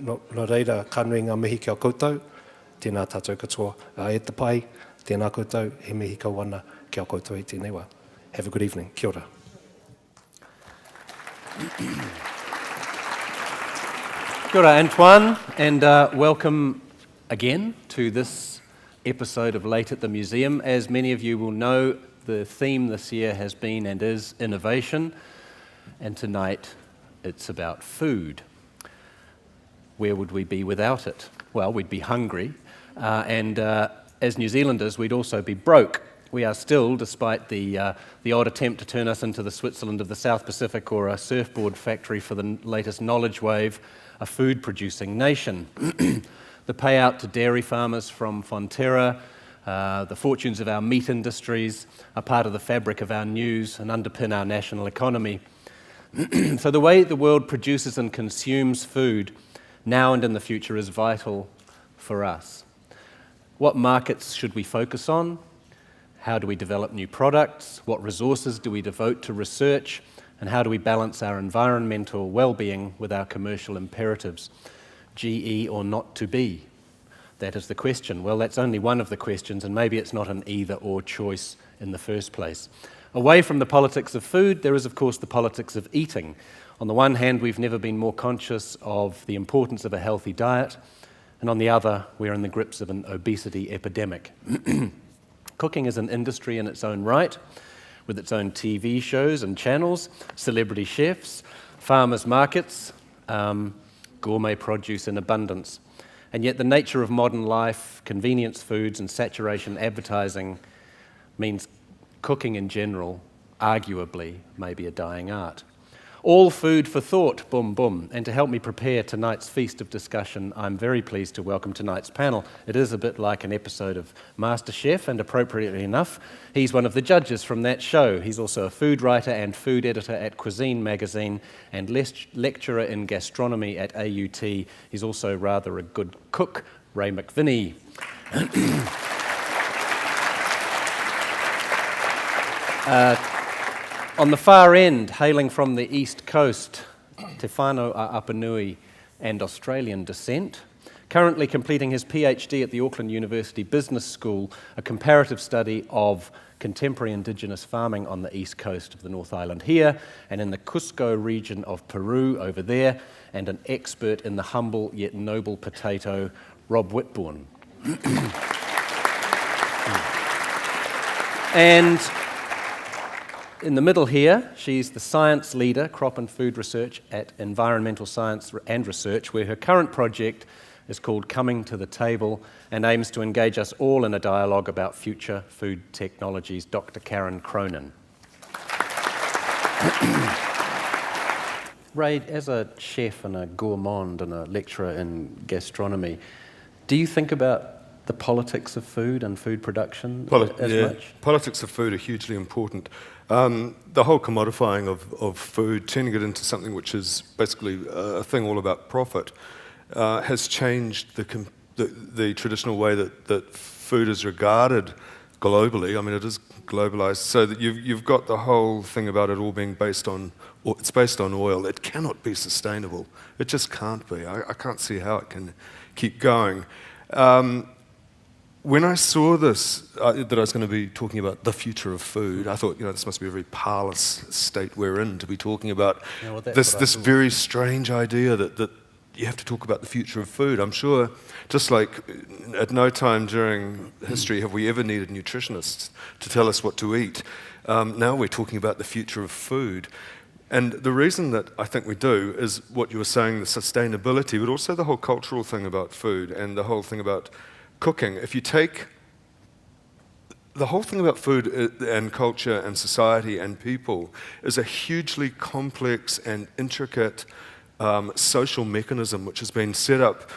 No reira, ka nui ngā mihi kia koutou, tēnā tātou katoa. E te pai, tēnā koutou, he mihi kawana kia koutou i tēnei wā. Have a good evening. Kia ora. Kia ora, Antoine, and welcome again to this episode of Late at the Museum. As many of you will know, the theme this year has been and is innovation, and tonight it's about food. Where would we be without it? Well, we'd be hungry, and as New Zealanders, we'd also be broke. We are still, despite the odd attempt to turn us into the Switzerland of the South Pacific or a surfboard factory for the latest knowledge wave, a food-producing nation. The payout to dairy farmers from Fonterra, the fortunes of our meat industries are part of the fabric of our news and underpin our national economy. So the way the world produces and consumes food now and in the future is vital for us. What markets should we focus on? How do we develop new products? What resources do we devote to research? And how do we balance our environmental well-being with our commercial imperatives? GE or not to be? That is the question. Well, that's only one of the questions, and maybe it's not an either-or choice in the first place. Away from the politics of food, there is, of course, the politics of eating. On the one hand, we've never been more conscious of the importance of a healthy diet, and on the other, we're in the grips of an obesity epidemic. Cooking is an industry in its own right, with its own TV shows and channels, celebrity chefs, farmers' markets, gourmet produce in abundance. And yet the nature of modern life, convenience foods and saturation advertising means cooking in general, arguably, may be a dying art. All food for thought, boom, boom. And to help me prepare tonight's feast of discussion, I'm very pleased to welcome tonight's panel. It is a bit like an episode of MasterChef, and appropriately enough, he's one of the judges from that show. He's also a food writer and food editor at Cuisine magazine and lecturer in gastronomy at AUT. He's also rather a good cook, Ray McVinney. On the far end, hailing from the East Coast, Te Whānau a Apanui and Australian descent, currently completing his PhD at the Auckland University Business School, a comparative study of contemporary indigenous farming on the east coast of the North Island here, and in the Cusco region of Peru over there, and an expert in the humble yet noble potato, Rob Whitbourne. And in the middle here, she's the science leader, crop and food research at Environmental Science and Research, where her current project is called Coming to the Table and aims to engage us all in a dialogue about future food technologies. Dr. Karen Cronin. Ray, as a chef and a gourmand and a lecturer in gastronomy, do you think about the politics of food and food production as much? Politics of food are hugely important. The whole commodifying of food, turning it into something which is basically a thing all about profit, has changed the traditional way that food is regarded globally. I mean, it is globalized, so that you've got the whole thing about it all being based on oil. It cannot be sustainable. It just can't be. I can't see how it can keep going. When I saw this, that I was going to be talking about the future of food, I thought, this must be a very parlous state we're in to be talking about this very strange idea that you have to talk about the future of food. I'm sure, just like at no time during history have we ever needed nutritionists to tell us what to eat. Now we're talking about the future of food. And the reason that I think we do is what you were saying, the sustainability, but also the whole cultural thing about food and the whole thing about cooking. If you take the whole thing about food and culture and society and people is a hugely complex and intricate social mechanism which has been set up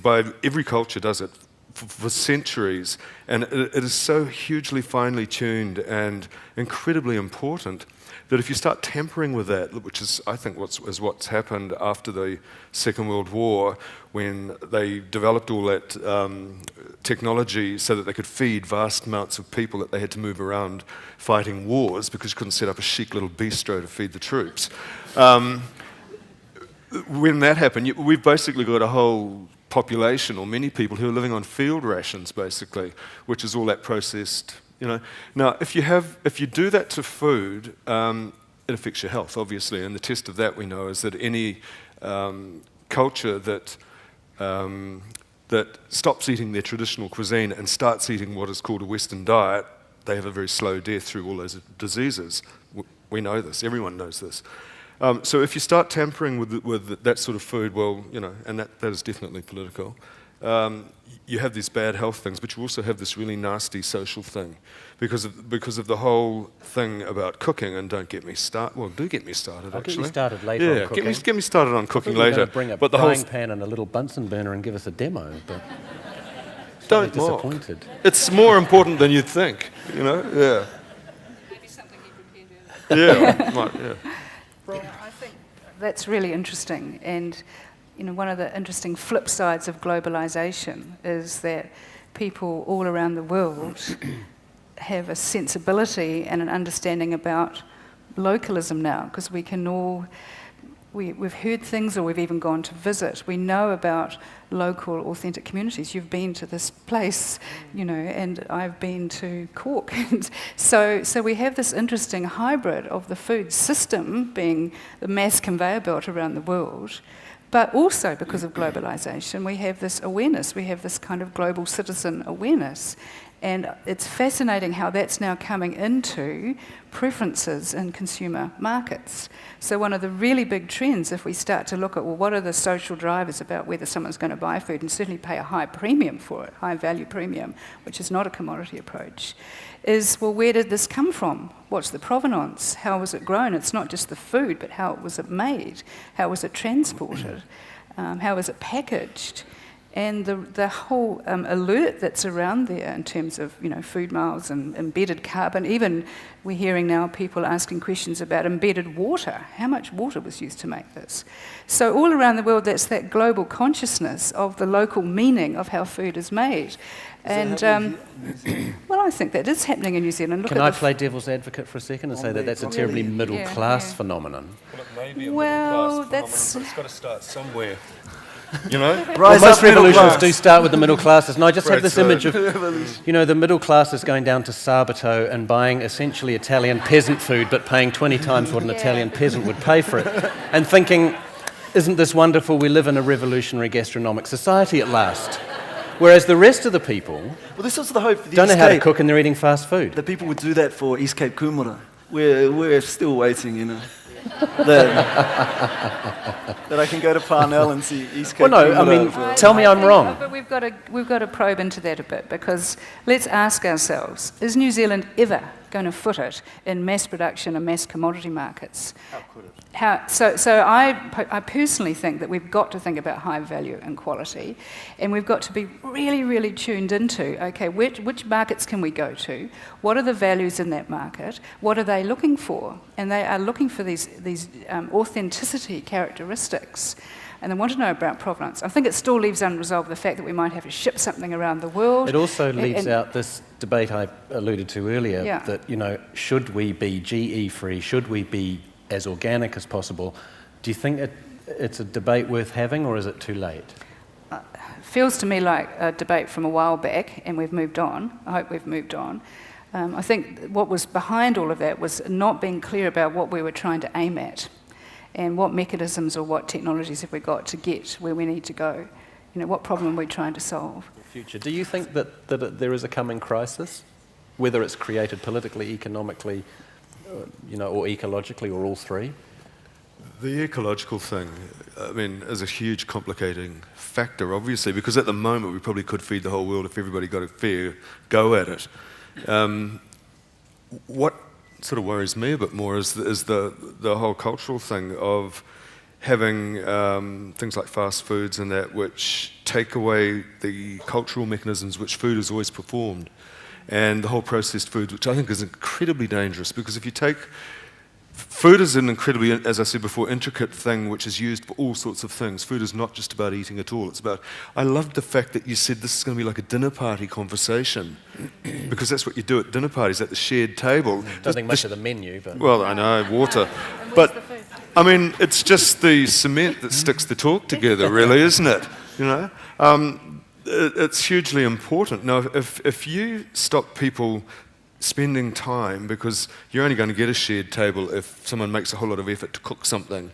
by every culture does it for centuries, and it is so hugely finely tuned and incredibly important that if you start tampering with that, which is, I think, what's happened after the Second World War, when they developed all that technology so that they could feed vast amounts of people that they had to move around fighting wars because you couldn't set up a chic little bistro to feed the troops. when that happened, we've basically got a whole population, or many people, who are living on field rations, basically, which is all that processed, you know. Now, if you do that to food, it affects your health, obviously, and the test of that we know is that any culture that stops eating their traditional cuisine and starts eating what is called a Western diet, they have a very slow death through all those diseases. We know this, everyone knows this. So if you start tampering with that sort of food, well, you know, and that is definitely political, you have these bad health things, but you also have this really nasty social thing because of the whole thing about cooking. And don't get me started. Well, do get me started. I'll actually. get you started later on cooking. Get me started on cooking later. You're bring a but the frying pan and a little Bunsen burner and give us a demo, but don't mock. Disappointed. It's more important than you'd think. You know, yeah. Maybe something you prepared earlier. Yeah, might, yeah. Well, I think that's really interesting, and you know, one of the interesting flip sides of globalization is that people all around the world have a sensibility and an understanding about localism now, because we can all, we've heard things, or we've even gone to visit. We know about local, authentic communities. You've been to this place, you know, and I've been to Cork. And so we have this interesting hybrid of the food system being the mass conveyor belt around the world, but also because of globalization, we have this awareness. We have this kind of global citizen awareness. And it's fascinating how that's now coming into preferences in consumer markets. So one of the really big trends, if we start to look at, well, what are the social drivers about whether someone's going to buy food and certainly pay a high premium for it, high value premium, which is not a commodity approach, is, well, where did this come from? What's the provenance? How was it grown? It's not just the food, but how was it made? How was it transported? How was it packaged? And the whole alert that's around there in terms of, you know, food miles and embedded carbon. Even we're hearing now people asking questions about embedded water. How much water was used to make this? So all around the world, that's that global consciousness of the local meaning of how food is made. And well, I think that is happening in New Zealand. Can I play devil's advocate for a second and say that that's a terribly middle-class phenomenon? Well, it may be a Well, middle-class that's- phenomenon, but it's got to start somewhere. You know? Well, most revolutions do start with the middle classes. And I just have this image of, you know, the middle class is going down to Sabato and buying essentially Italian peasant food, but paying 20 times what an Italian peasant would pay for it, and thinking, isn't this wonderful? We live in a revolutionary gastronomic society at last. Whereas the rest of the people Well, this is the hope for the don't know East how to Cape. cook and they're eating fast food. That people would do that for East Cape Kumara. We're still waiting, you know. that I can go to Parnell and see East Cape Well, no, I mean, Kumara. tell me I'm wrong. But we've got to probe into that a bit, because let's ask ourselves, is New Zealand ever going to foot it in mass production and mass commodity markets? How could it? So I personally think that we've got to think about high value and quality, and we've got to be really, really tuned into, okay, which markets can we go to? What are the values in that market? What are they looking for? And they are looking for these authenticity characteristics, and they want to know about provenance. I think it still leaves unresolved the fact that we might have to ship something around the world. It also leaves out this debate I alluded to earlier, Yeah. that, you know, should we be GE-free? Should we be as organic as possible? Do you think it's a debate worth having, or is it too late? Feels to me like a debate from a while back, and we've moved on. I hope we've moved on. I think what was behind all of that was not being clear about what we were trying to aim at, and what mechanisms or what technologies have we got to get where we need to go. You know, what problem are we trying to solve? Future. Do you think that there is a coming crisis, whether it's created politically, economically, you know, or ecologically, or all three? The ecological thing, I mean, is a huge complicating factor, obviously, because at the moment we probably could feed the whole world if everybody got a fair go at it. What sort of worries me a bit more is the whole cultural thing of having things like fast foods and that, which take away the cultural mechanisms which food has always performed, and the whole processed food, which I think is incredibly dangerous, because if you take food is an incredibly, as I said before, intricate thing which is used for all sorts of things. Food is not just about eating at all. It's about, I loved the fact that you said this is going to be like a dinner party conversation, because that's what you do at dinner parties, at the shared table. Don't think much of the menu, but... Well, I know, water. And But what's the food? I mean, it's just the cement that sticks the talk together, really, isn't it? You know, it's hugely important. Now, if you stop people spending time, because you're only going to get a shared table if someone makes a whole lot of effort to cook something,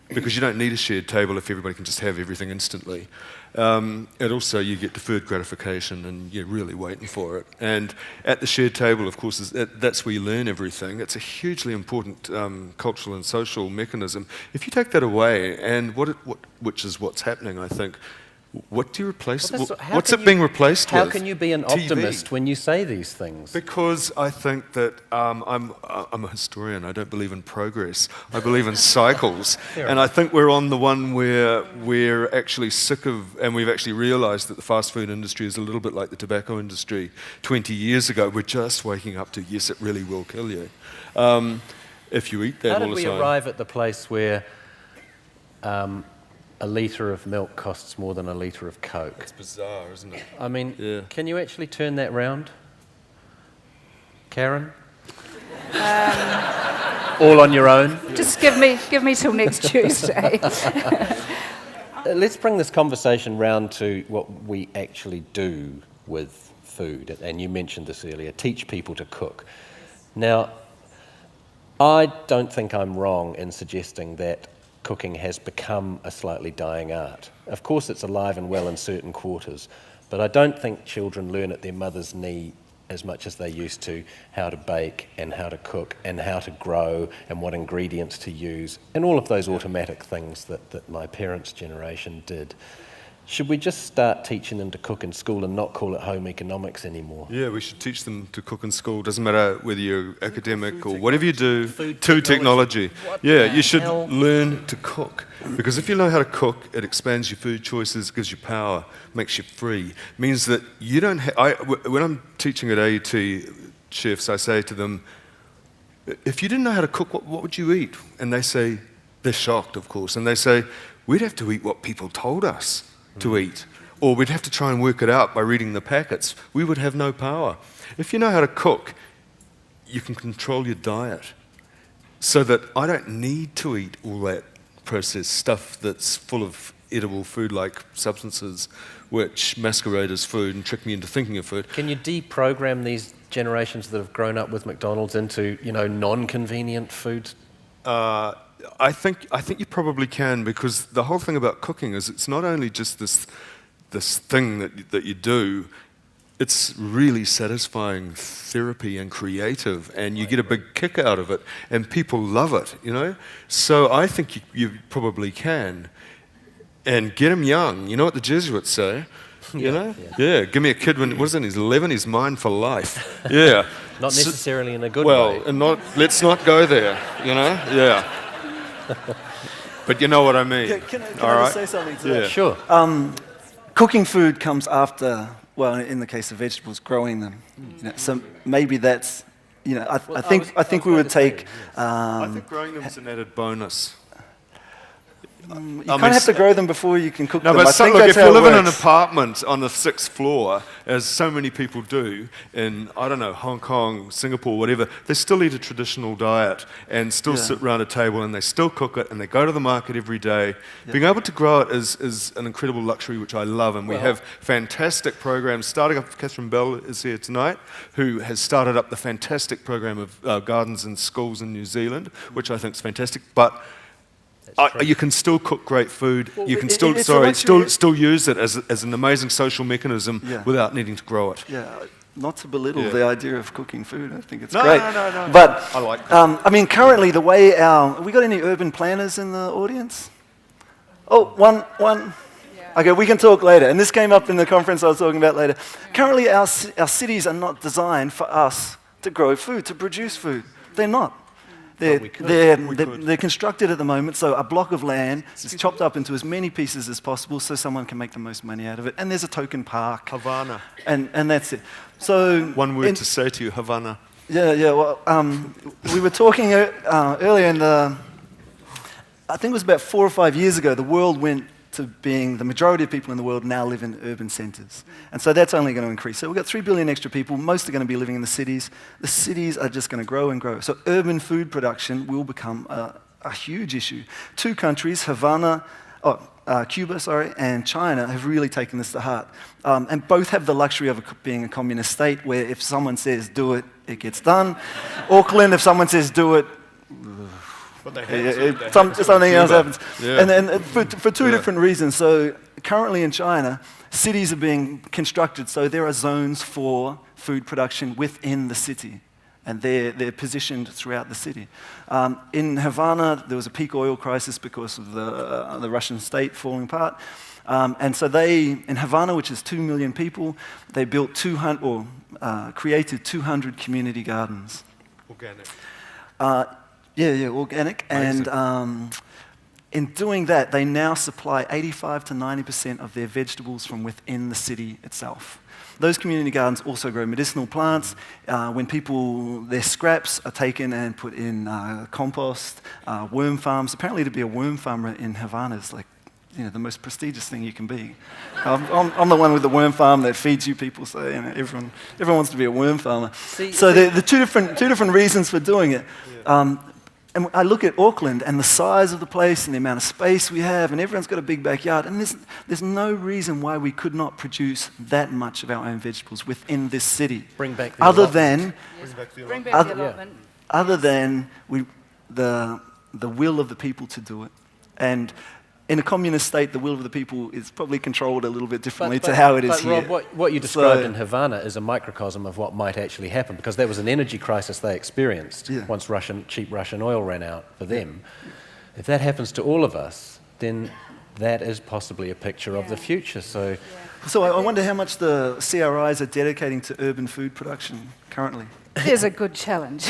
because you don't need a shared table if everybody can just have everything instantly. And also you get deferred gratification and you're really waiting for it. And at the shared table, of course, that's where you learn everything. It's a hugely important cultural and social mechanism. If you take that away, and which is what's happening, I think, what do you replace? What's it being replaced with? How can you be an optimist when you say these things? Because I think that I'm a historian. I don't believe in progress. I believe in cycles. And I think we're on the one where we're actually sick of, and we've actually realised that the fast food industry is a little bit like the tobacco industry 20 years ago. We're just waking up to, yes, it really will kill you if you eat that all the time. How did we arrive at the place where a litre of milk costs more than a litre of Coke? It's bizarre, isn't it? I mean, Can you actually turn that round? Karen? All on your own? Just give me till next Tuesday. Let's bring this conversation round to what we actually do with food. And you mentioned this earlier, teach people to cook. Now, I don't think I'm wrong in suggesting that cooking has become a slightly dying art. Of course, it's alive and well in certain quarters, but I don't think children learn at their mother's knee as much as they used to how to bake and how to cook and how to grow and what ingredients to use and all of those automatic things that my parents' generation did. Should we just start teaching them to cook in school and not call it home economics anymore? Yeah, we should teach them to cook in school. Doesn't matter whether you're academic or whatever you do, to technology. Yeah, you should learn to cook. Because if you know how to cook, it expands your food choices, gives you power, makes you free. Means that you don't when I'm teaching at AET chefs, I say to them, if you didn't know how to cook, what would you eat? And they say, they're shocked, of course, and they say, we'd have to eat what people told us to eat, or we'd have to try and work it out by reading the packets. We would have no power. If you know how to cook, you can control your diet so that I don't need to eat all that processed stuff that's full of edible food-like substances which masquerade as food and trick me into thinking of food. Can you deprogram these generations that have grown up with McDonald's into, non-convenient foods? I think you probably can, because the whole thing about cooking is it's not only just this thing that you do, it's really satisfying therapy and creative, and you get a big kick out of it, and people love it, So I think you probably can. And get him young. You know what the Jesuits say? Yeah, give me a kid when, he's 11, he's mine for life. Yeah. Not necessarily in a good way. Well, and let's not go there, Yeah. But you know what I mean. Can I just say something to that? Sure. Cooking food comes after, well, in the case of vegetables, growing them. So maybe that's, I think we would take. I think growing them is an added bonus. You kind of have to grow them before you can cook them. No, but look, if you live in an apartment on the 6th floor, as so many people do in, I don't know, Hong Kong, Singapore, whatever, they still eat a traditional diet and still sit around a table and they still cook it and they go to the market every day. Yeah. Being able to grow it is an incredible luxury, which I love, and we have fantastic programs. Starting up, Catherine Bell is here tonight, who has started up the fantastic program of gardens in schools in New Zealand, which I think is fantastic. But you can still cook great food. You can still use it as an amazing social mechanism without needing to grow it. Yeah, not to belittle the idea of cooking food. I think it's great. No. But I like that. Currently the way have we got any urban planners in the audience? Oh, one. Yeah. Okay, we can talk later. And this came up in the conference I was talking about later. Currently, our cities are not designed for us to grow food, to produce food. They're not. They're constructed at the moment, so a block of land is chopped up into as many pieces as possible so someone can make the most money out of it. And there's a token park. Havana. And that's it. So one word to say to you, Havana. Yeah. Well, we were talking earlier in I think it was about 4 or 5 years ago, the world went to being the majority of people in the world now live in urban centres. And so that's only going to increase. So we've got 3 billion extra people. Most are going to be living in the cities. The cities are just going to grow and grow. So urban food production will become a huge issue. Two countries, Cuba, and China have really taken this to heart. And both have the luxury of being a communist state where if someone says do it, it gets done. Auckland, if someone says do it, something else happens. Yeah. And for two different reasons. So currently in China, cities are being constructed, so there are zones for food production within the city. And they're positioned throughout the city. In Havana, there was a peak oil crisis because of the Russian state falling apart. And so in Havana, which is 2 million people, they built created 200 community gardens. Organic. Organic. Amazing. And in doing that, they now supply 85 to 90% of their vegetables from within the city itself. Those community gardens also grow medicinal plants. When their scraps are taken and put in compost, worm farms. Apparently to be a worm farmer in Havana is like, the most prestigious thing you can be. I'm the one with the worm farm that feeds you people, so everyone wants to be a worm farmer. So the two different reasons for doing it. And I look at Auckland and the size of the place and the amount of space we have, and everyone's got a big backyard, and there's no reason why we could not produce that much of our own vegetables within this city. Bring back the allotment. Other than the will of the people to do it. And in a communist state, the will of the people is probably controlled a little bit differently to how it is here. Rob, what you described in Havana is a microcosm of what might actually happen, because there was an energy crisis they experienced once cheap Russian oil ran out for them. If that happens to all of us, then that is possibly a picture of the future. So I wonder how much the CRIs are dedicating to urban food production currently. There's a good challenge.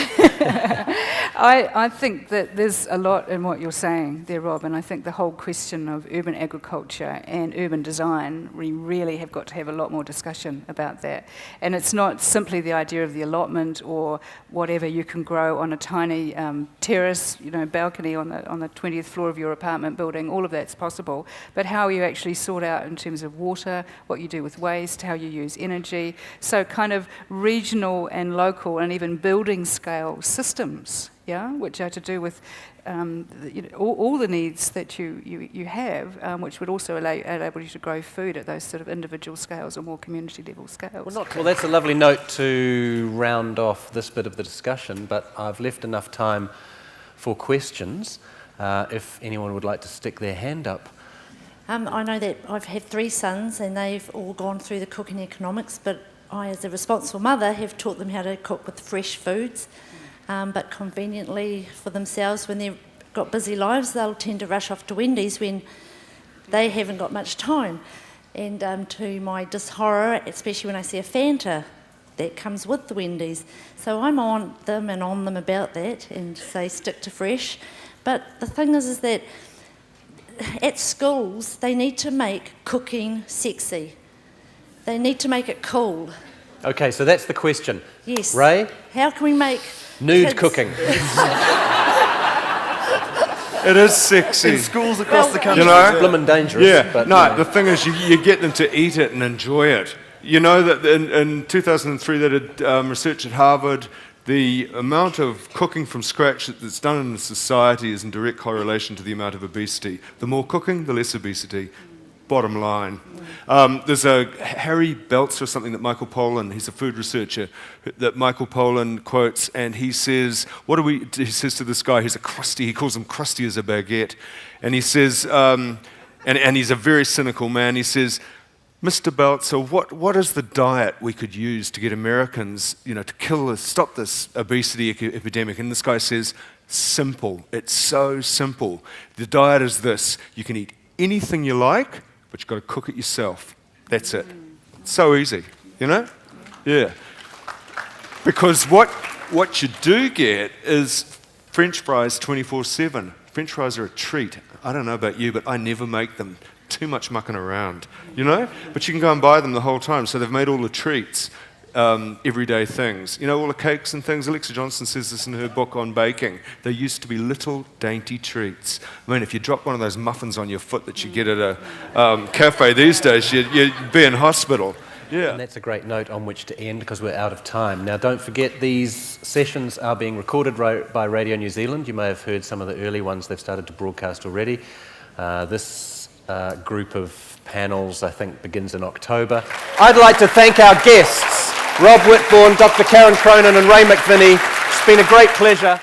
I think that there's a lot in what you're saying there, Rob, and I think the whole question of urban agriculture and urban design, we really have got to have a lot more discussion about that. And it's not simply the idea of the allotment or whatever you can grow on a tiny terrace, balcony on the 20th floor of your apartment building. All of that's possible, but how you actually sort out in terms of water, what you do with waste, how you use energy. So kind of regional and local and even building scale systems, which are to do with all the needs that you have, which would also enable you to grow food at those sort of individual scales or more community level scales. Well, that's a lovely note to round off this bit of the discussion, but I've left enough time for questions. If anyone would like to stick their hand up. I know that I've had 3 sons and they've all gone through the cooking economics, but I, as a responsible mother, have taught them how to cook with fresh foods, but conveniently for themselves, when they've got busy lives, they'll tend to rush off to Wendy's when they haven't got much time. And to my dishorror, especially when I see a Fanta that comes with the Wendy's. So I'm on them about that and say stick to fresh. But the thing is that at schools, they need to make cooking sexy. They need to make it cool. Okay, so that's the question. Yes. Ray? How can we make nude cooking? It is sexy. In schools across the country. Blimmin' dangerous. Yeah. But, the thing is you get them to eat it and enjoy it. You know that in 2003 they did research at Harvard. The amount of cooking from scratch that's done in the society is in direct correlation to the amount of obesity. The more cooking, the less obesity. Bottom line. There's a Harry Belts or something that Michael Pollan, he's a food researcher, that Michael Pollan quotes, and he says, he says to this guy, he calls him crusty as a baguette, and he says, and he's a very cynical man, he says, Mr. Beltzer, what is the diet we could use to get Americans, to stop this obesity epidemic? And this guy says, simple. It's so simple. The diet is this: you can eat anything you like, but you've got to cook it yourself. That's it. It's so easy, Yeah. Because what you do get is French fries 24/7. French fries are a treat. I don't know about you, but I never make them. Too much mucking around, But you can go and buy them the whole time. So they've made all the treats, everyday things. All the cakes and things. Alexa Johnson says this in her book on baking. They used to be little dainty treats. I mean, if you drop one of those muffins on your foot that you get at a cafe these days, you'd be in hospital. Yeah. And that's a great note on which to end because we're out of time. Now, don't forget, these sessions are being recorded by Radio New Zealand. You may have heard some of the early ones they've started to broadcast already. This group of panels, I think, begins in October. I'd like to thank our guests, Rob Whitbourne, Dr. Karen Cronin and Ray McVinney. It's been a great pleasure.